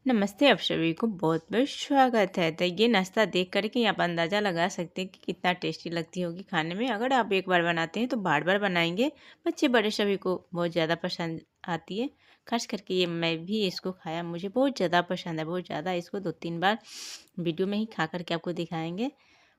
नमस्ते, आप सभी को बहुत बहुत स्वागत है। तो ये नाश्ता देख कर के आप अंदाज़ा लगा सकते हैं कि कितना टेस्टी लगती होगी खाने में। अगर आप एक बार बनाते हैं तो बार बार बनाएंगे। बच्चे बड़े सभी को बहुत ज़्यादा पसंद आती है। खास करके ये मैं भी इसको खाया, मुझे बहुत ज़्यादा पसंद है, बहुत ज़्यादा। इसको 2-3 बार वीडियो में ही खा करके आपको दिखाएंगे।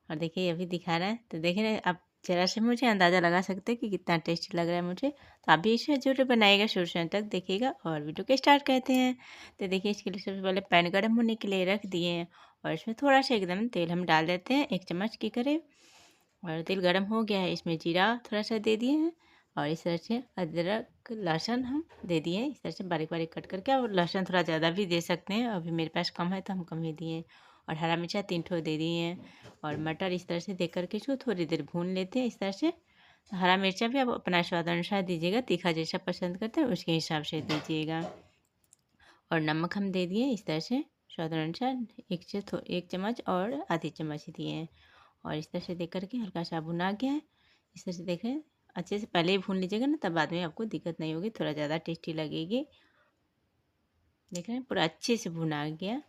और देखिए अभी दिखा रहा है, तो देखिए आप ज़रा से मुझे अंदाज़ा लगा सकते हैं कि कितना टेस्टी लग रहा है मुझे। तो आप भी इसे ज़रूर बनाइएगा, शुरू से अंत तक देखिएगा। और वीडियो के स्टार्ट करते हैं। तो देखिए इसके लिए सबसे पहले पैन गर्म होने के लिए रख दिए हैं और इसमें थोड़ा सा एकदम तेल हम डाल देते हैं, 1 चम्मच के करीब। और तेल गर्म हो गया है, इसमें जीरा थोड़ा सा दे दिए हैं और इस तरह से अदरक लहसुन हम दे दिए हैं, इस तरह से बारीक बारीक कट करके। और लहसुन थोड़ा ज़्यादा भी दे सकते हैं, अभी मेरे पास कम है तो हम कम ही दिए हैं। और हरा मिर्चा 3 ठो दे दिए हैं और मटर इस तरह से दे करके इसको थोड़ी देर भून लेते हैं इस तरह से। हरा मिर्चा भी आप अपना स्वाद अनुसार दीजिएगा, तीखा जैसा पसंद करते हैं उसके हिसाब से दीजिएगा। और नमक हम दे दिए इस तरह से स्वाद अनुसार, 1 चम्मच और आधी चम्मच ही दिए हैं। और इस तरह से देख करके हल्का सा भुना गया है। इस तरह से देखें, अच्छे से पहले ही भून लीजिएगा ना, तब बाद में आपको दिक्कत नहीं होगी, थोड़ा ज़्यादा टेस्टी लगेगी। देख रहे हैं पूरा अच्छे से भुना गया।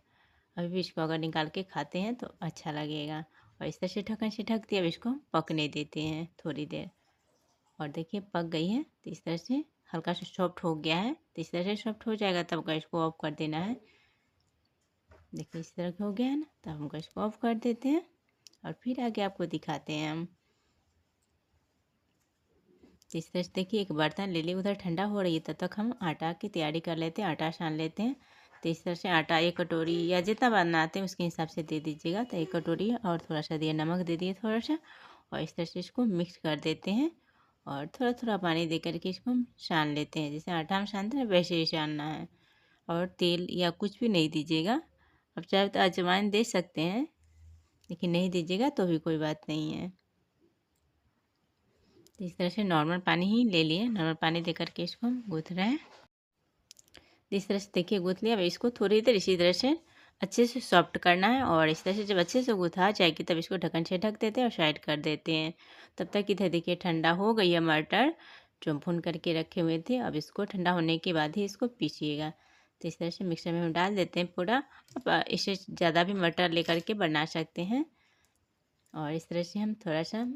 अभी भी इसको अगर निकाल के खाते हैं तो अच्छा लगेगा। और इस तरह से ढक्कन से ढक दिया, अब इसको पकने देते हैं थोड़ी देर। और देखिए पक गई है, तो इस तरह से हल्का सा सॉफ्ट हो गया है। तो इस तरह से सॉफ्ट हो जाएगा तब गैस को ऑफ कर देना है। देखिए इस तरह का हो गया है ना, तब हम गैस को ऑफ कर देते हैं और फिर आगे आपको दिखाते हैं हम। तो इस तरह से देखिए एक बर्तन ले लिए, उधर ठंडा हो रही है, तब तक हम आटा की तैयारी कर लेते हैं, आटा सान लेते हैं। तो इस तरह से आटा 1 कटोरी या जितना बनाते हैं उसके हिसाब से दे दीजिएगा। तो 1 कटोरी और थोड़ा सा दिया नमक दे दिए थोड़ा सा। और इस तरह से इसको मिक्स कर देते हैं और थोड़ा थोड़ा पानी दे करके इसको हम सान लेते हैं, जैसे आटा हम सानते हैं वैसे ही सानना है। और तेल या कुछ भी नहीं दीजिएगा। अब चाहे तो अजवाइन दे सकते हैं, लेकिन नहीं दीजिएगा तो भी कोई बात नहीं है। तो इस तरह से नॉर्मल पानी ही ले लिए, नॉर्मल पानी दे करके इसको हम गूँथ रहे हैं। इस तरह से देखिए गूँथ लिया। अब इसको थोड़ी देर इसी तरह से अच्छे से सॉफ्ट करना है। और इस तरह से जब अच्छे से गूँथा जाएगी तब इसको ढक्कन से ढक देते हैं और साइड कर देते हैं। तब तक इधर देखिए ठंडा हो गई है मटर जो भून करके रखे हुए थे। अब इसको ठंडा होने के बाद ही इसको पीसिएगा। तो इस तरह से मिक्सर में हम डाल देते हैं पूरा। अब इससे ज़्यादा भी मटर लेकर के बना सकते हैं। और इस तरह से हम थोड़ा सा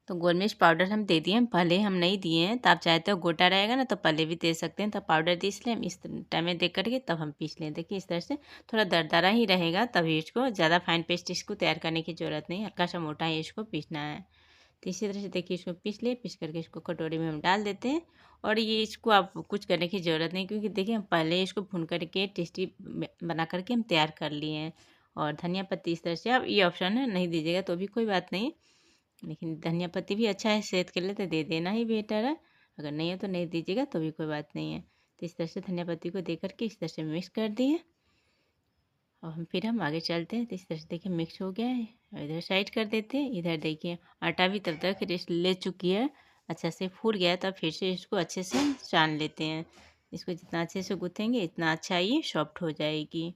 तो गोल मिर्च पाउडर हम दे दिए, पहले हम नहीं दिए हैं। तो आप चाहते हो गोटा रहेगा ना तो पहले भी दे सकते हैं, तो पाउडर दी, इसलिए हम इस टाइम में देख करके तब हम पीस लें। देखिए इस तरह से थोड़ा दरदरा ही रहेगा, तभी इसको ज़्यादा फाइन पेस्ट इसको तैयार करने की ज़रूरत नहीं, हल्का सा मोटा ही इसको पीसना है। तो इसी तरह से देखिए इसको पीस लिए, पीस करके इसको कटोरी में हम डाल देते हैं। और ये इसको आप कुछ करने की ज़रूरत नहीं, क्योंकि देखिए हम पहले इसको भून करके टेस्टी बना करके हम तैयार कर लिए हैं। और धनिया पत्ती इस तरह से, आप ये ऑप्शन है, नहीं दीजिएगा तो भी कोई बात नहीं, लेकिन धनिया पत्ती भी अच्छा है सेहत के लिए, तो दे देना ही बेटर है। अगर नहीं है तो नहीं दीजिएगा तो भी कोई बात नहीं है। तो इस तरह से धनिया पत्ती को दे करके इस तरह से मिक्स कर दिए और हम आगे चलते हैं। तो इस तरह से देखिए मिक्स हो गया है, और इधर साइड कर देते हैं। इधर देखिए आटा भी तब तक रेस्ट ले चुकी है, अच्छा से फूल गया है। तब फिर से इसको अच्छे से सान लेते हैं। इसको जितना अच्छे से गूँथेंगे इतना अच्छा ये सॉफ्ट हो जाएगी।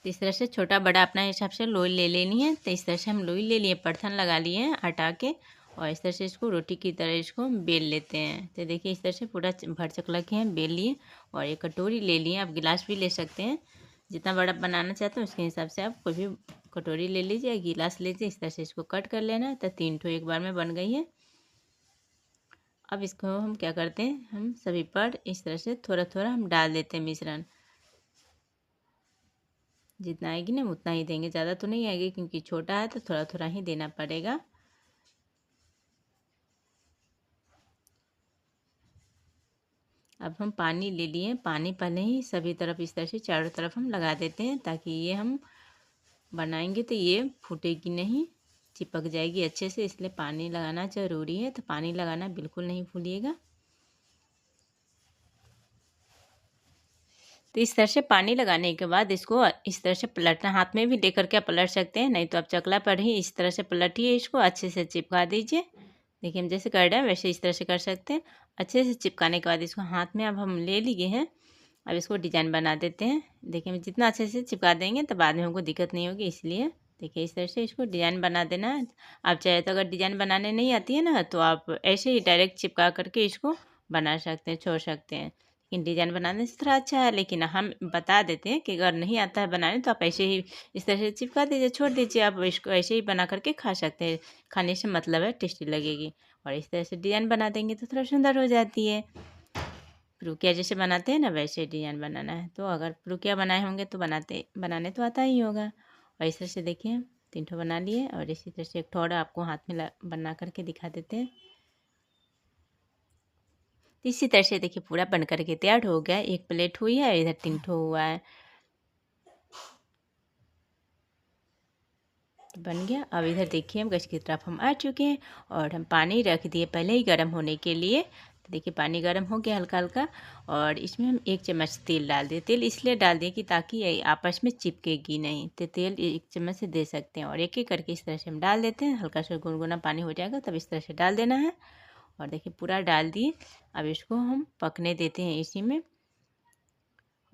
तो इस तरह से छोटा बड़ा अपना हिसाब से लोई ले लेनी है। तो इस तरह से हम लोई ले लिए, परथन लगा लिए हैं आटा के। और इस तरह से इसको रोटी की तरह इसको बेल लेते हैं। तो देखिए इस तरह से पूरा भर चकला के हैं बेल लिए। और एक कटोरी ले लिए, आप गिलास भी ले सकते हैं, जितना बड़ा बनाना चाहते हैं उसके हिसाब से आप कोई भी कटोरी ले लीजिए, गिलास लीजिए। इस तरह से इसको कट कर लेना है। तो 3 ठो एक बार में बन गई है। अब इसको हम क्या करते हैं, हम सभी पर इस तरह से थोड़ा थोड़ा हम डाल देते हैं मिश्रण। जितना आएगी ना उतना ही देंगे, ज़्यादा तो नहीं आएगी क्योंकि छोटा है, तो थोड़ा थोड़ा ही देना पड़ेगा। अब हम पानी ले लिए, पानी पहले ही सभी तरफ इस तरह से चारों तरफ हम लगा देते हैं, ताकि ये हम बनाएंगे तो ये फूटेगी नहीं, चिपक जाएगी अच्छे से, इसलिए पानी लगाना ज़रूरी है। तो पानी लगाना बिल्कुल नहीं भूलिएगा। तो इस तरह से पानी लगाने के बाद इसको इस तरह से पलटना, हाथ में भी लेकर के आप पलट सकते हैं, नहीं तो आप चकला पर ही इस तरह से पलटिए, इसको अच्छे से चिपका दीजिए। देखिए हम जैसे कर रहे हैं वैसे इस तरह से कर सकते हैं। अच्छे से चिपकाने के बाद इसको हाथ में अब हम ले लिए हैं। अब इसको डिजाइन बना देते हैं। देखिए हम जितना अच्छे से चिपका देंगे तो बाद में हमको दिक्कत नहीं होगी, इसलिए देखिए इस तरह से इसको डिजाइन बना देना है। आप चाहे तो अगर डिजाइन बनाने नहीं आती है ना, तो आप ऐसे ही डायरेक्ट चिपका करके इसको बना सकते हैं, छोड़ सकते हैं। लेकिन डिज़ाइन बनाने से थोड़ा अच्छा है, लेकिन हम बता देते हैं कि अगर नहीं आता है बनाने तो आप ऐसे ही इस तरह से चिपका दीजिए, छोड़ दीजिए, आप इसको ऐसे ही बना करके खा सकते हैं। खाने से मतलब है टेस्टी लगेगी। और इस तरह से डिज़ाइन बना देंगे तो थोड़ा सुंदर हो जाती है। पुरुकिया जैसे बनाते हैं ना वैसे डिज़ाइन बनाना है। तो अगर पुरुकिया बनाए होंगे तो बनाने तो आता ही होगा। और इस तरह से देखिए 3 ठो बना लिए और इसी तरह से एक ठो और आपको हाथ में बना करके दिखा देते हैं। इसी तरह से देखिए पूरा बन करके तैयार हो गया। एक प्लेट हुई है, इधर 3 ठो हुआ है। तो बन गया। अब इधर देखिए हम गैस की तरफ हम आ चुके हैं और हम पानी रख दिए पहले ही गर्म होने के लिए। तो देखिए पानी गर्म हो गया हल्का हल्का और इसमें हम 1 चम्मच तेल डाल दिए। तेल इसलिए डाल दिए कि ताकि ये आपस में चिपकेगी नहीं। तो तेल 1 चम्मच से दे सकते हैं और एक एक करके इस तरह से हम डाल देते हैं। हल्का सा गुनगुना पानी हो जाएगा तब इस तरह से डाल देना है। और देखिए पूरा डाल दिए। अब इसको हम पकने देते हैं इसी में।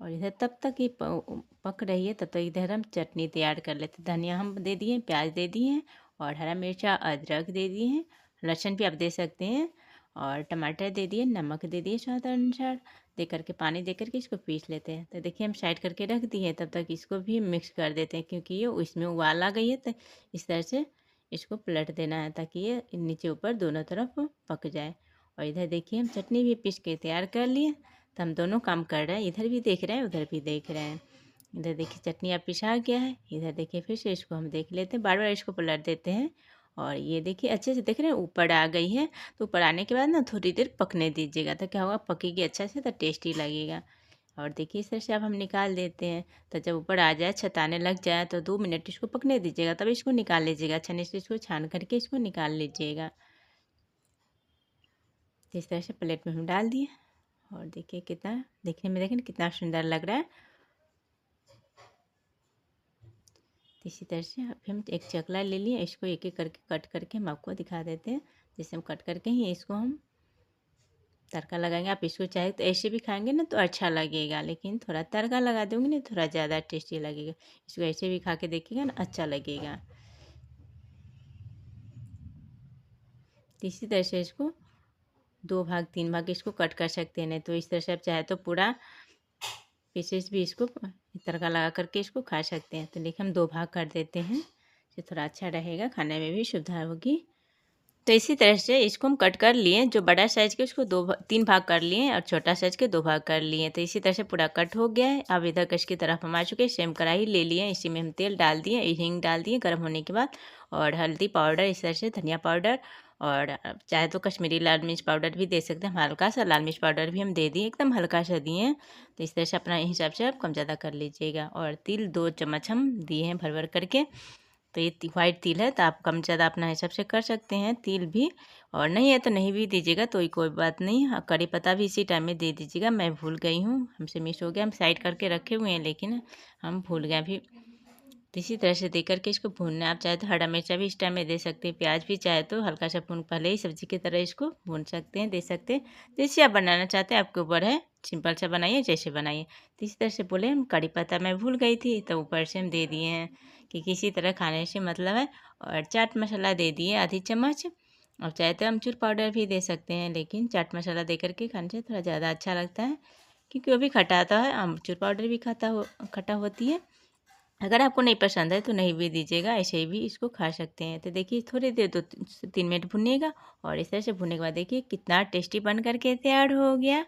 और इधर तब तक ये पक रही है तब तक इधर हम चटनी तैयार कर लेते। धनिया हम दे दिए, प्याज दे दिए और हरा मिर्चा अदरक दे दिए हैं, लहसुन भी आप दे सकते हैं और टमाटर दे दिए, नमक दे दिए स्वाद अनुसार। दे करके पानी दे करके इसको पीस लेते हैं। तो देखिए हम साइड करके रख दिए, तब तक इसको भी मिक्स कर देते हैं क्योंकि ये इसमें उबाल आ गई है। तो इस तरह से इसको पलट देना है ताकि ये नीचे ऊपर दोनों तरफ पक जाए। और इधर देखिए हम चटनी भी पीस के तैयार कर लिए। तो हम दोनों काम कर रहे हैं, इधर भी देख रहे हैं उधर भी देख रहे हैं। इधर देखिए चटनी अब पिसा गया है। इधर देखिए फिर से इसको हम देख लेते हैं, बार बार इसको पलट देते हैं। और ये देखिए अच्छे से देख रहे हैं ऊपर आ गई है। तो ऊपर आने के बाद ना थोड़ी देर पकने दीजिएगा तो क्या होगा, पकेगी अच्छा से तो टेस्टी लगेगा। और देखिए इस तरह से अब हम निकाल देते हैं। तो जब ऊपर आ जाए, छताने लग जाए तो 2 मिनट इसको पकने दीजिएगा, तब इसको निकाल लीजिएगा। छन्नी से इसको छान करके इसको निकाल लीजिएगा। इस तरह से प्लेट में हम डाल दिए और देखिए कितना देखने में देखें कितना सुंदर लग रहा है। तो इसी तरह से अब हम एक चकला ले लिए, इसको एक एक करके कट करके हम आपको दिखा देते हैं। जैसे हम कट करके ही इसको हम तड़का लगाएंगे। आप इसको चाहे तो ऐसे भी खाएंगे ना तो अच्छा लगेगा, लेकिन थोड़ा तड़का लगा दूंगी ना थोड़ा ज़्यादा टेस्टी लगेगा। इसको ऐसे भी खा के देखिएगा ना अच्छा लगेगा। तो इसी तरह से इसको 2 भाग 3 भाग इसको कट कर सकते हैं, नहीं तो इस तरह से आप चाहे तो पूरा पीसेस भी इसको तड़का लगा करके इसको खा सकते हैं। तो देखिए हम 2 भाग कर देते हैं, इससे थोड़ा अच्छा रहेगा, खाने में भी सुविधा होगी। तो इसी तरह से इसको हम कट कर लिए। जो बड़ा साइज़ के उसको 3 भाग कर लिए और छोटा साइज़ के 2 भाग कर लिए। तो इसी तरह से पूरा कट हो गया है। अब इधर कश की तरफ हम आ चुके हैं। सेम कढ़ाई ले लिए, इसी में हम तेल डाल दिए, हींग डाल दिए गर्म होने के बाद और हल्दी पाउडर, इस तरह से धनिया पाउडर और चाहे तो कश्मीरी लाल मिर्च पाउडर भी दे सकते हैं। हल्का सा लाल मिर्च पाउडर भी हम दे दिए, एकदम हल्का सा दिए हैं। तो इस तरह से अपना हिसाब से आप कम ज़्यादा कर लीजिएगा। और तिल 2 चम्मच हम दिए हैं भर भर करके। तो ये वाइट तिल है तो आप कम ज़्यादा अपना हिसाब से कर सकते हैं तिल भी, और नहीं है तो नहीं भी दीजिएगा तो कोई बात नहीं। हाँ, कड़ी पत्ता भी इसी टाइम में दे दीजिएगा। मैं भूल गई हूँ, हमसे मिस हो गया, हम साइड करके रखे हुए हैं लेकिन हम भूल गए अभी। तो इसी तरह से दे करके इसको भूनना। आप चाहे तो हरा मिर्चा भी इस टाइम में दे सकते हैं, प्याज भी चाहे तो हल्का सा भून पहले ही सब्जी की तरह इसको भून सकते हैं, दे सकते हैं। जैसे आप बनाना चाहते हैं आपके ऊपर है, सिंपल सा बनाइए जैसे बनाइए। तो इसी तरह से बोले हम कड़ी पत्ता मैं भूल गई थी तो ऊपर से हम दे दिए हैं कि किसी तरह खाने से मतलब है। और चाट मसाला दे दिए आधी चम्मच, और चाहे तो अमचूर पाउडर भी दे सकते हैं, लेकिन चाट मसाला दे करके खाने से थोड़ा ज़्यादा अच्छा लगता है क्योंकि वो भी खट्टा आता है, अमचूर पाउडर भी खट्टा होती है। अगर आपको नहीं पसंद है तो नहीं भी दीजिएगा, ऐसे ही भी इसको खा सकते हैं। तो देखिए थोड़ी देर 2 से 3 मिनट भुनिएगा और इस तरह से भुनने के बाद देखिए कितना टेस्टी बन करके तैयार हो गया।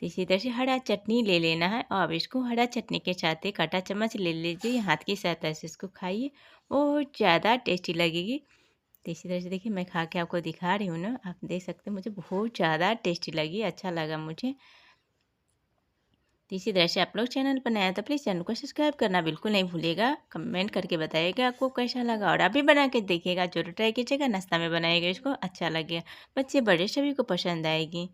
तो इसी तरह से हरा चटनी ले लेना है और अब इसको हरा चटनी के साथ एक कांटा चम्मच ले लीजिए, हाथ की सहायता से इसको खाइए, बहुत ज़्यादा टेस्टी लगेगी। तो इसी तरह से देखिए मैं खा के आपको दिखा रही हूँ ना, आप देख सकते हैं मुझे बहुत ज़्यादा टेस्टी लगी, अच्छा लगा मुझे। तो इसी तरह से आप लोग चैनल पर नया तो प्लीज़ चैनल को सब्सक्राइब करना बिल्कुल नहीं भूलिएगा। कमेंट करके बताइएगा आपको कैसा लगा और आप भी बना के देखिएगा, जरूर ट्राई कीजिएगा, नाश्ता में बनाइएगा, इसको अच्छा लगेगा, बच्चे बड़े सभी को पसंद आएगी।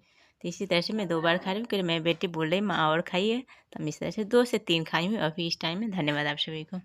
तो इसी तरह से मैं 2 बार खा रही हूँ क्योंकि मेरी बेटी बोल रही माँ और खाइए, तो हम इस तरह से 2 से 3 खाई हूँ अभी इस टाइम में। धन्यवाद आप सभी को।